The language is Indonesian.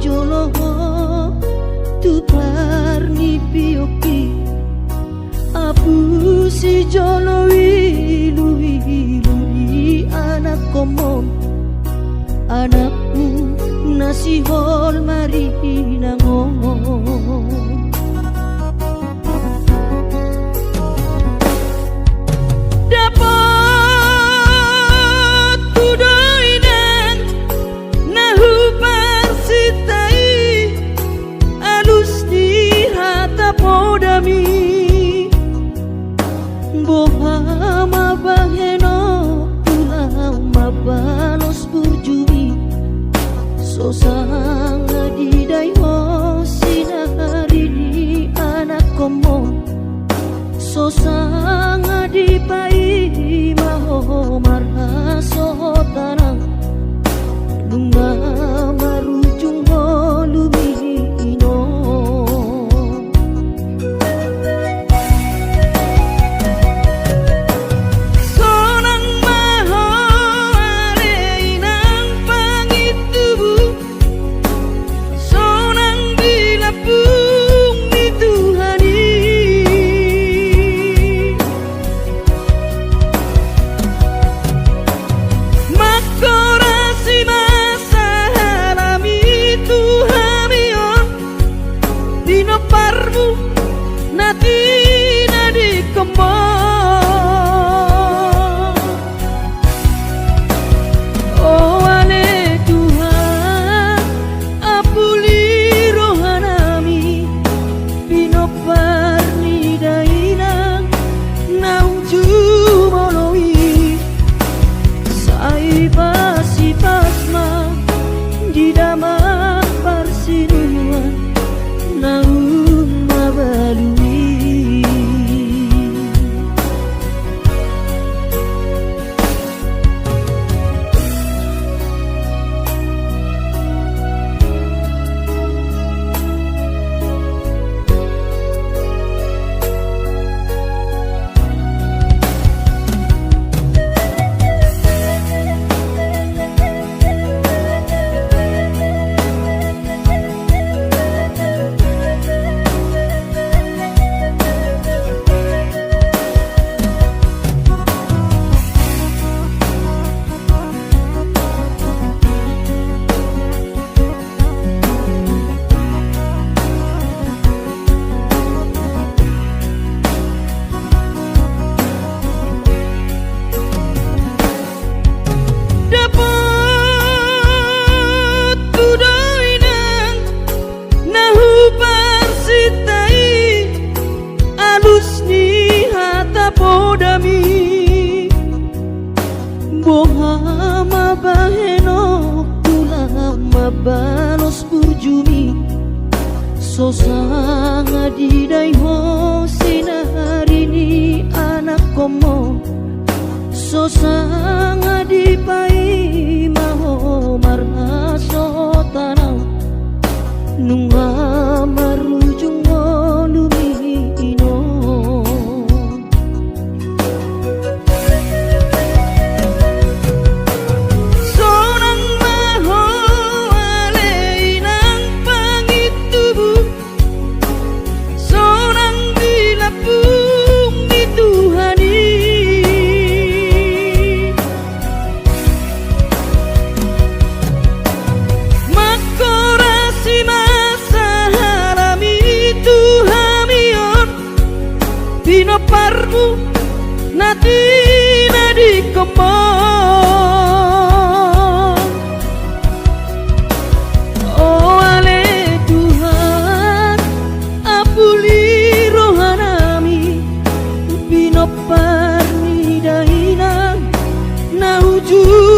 jolo tu parni pioki apu si jolo wilu di anak komom anakmu nasi hol mari ngomong bohama baheno pulang mabalos burjumi sosanga di daiho sinari di anak komo sosanga di pai maho marha sotanang dunga marujung holumi bohama baheno pulang mabalos burjumi sosanga di daiho sinari ni anak komo sosanga di pai maho marha sotanang nunga marujung holumi parmu natina di kemong oh ale Tuhan apuli rohanami bino parmi daina nauju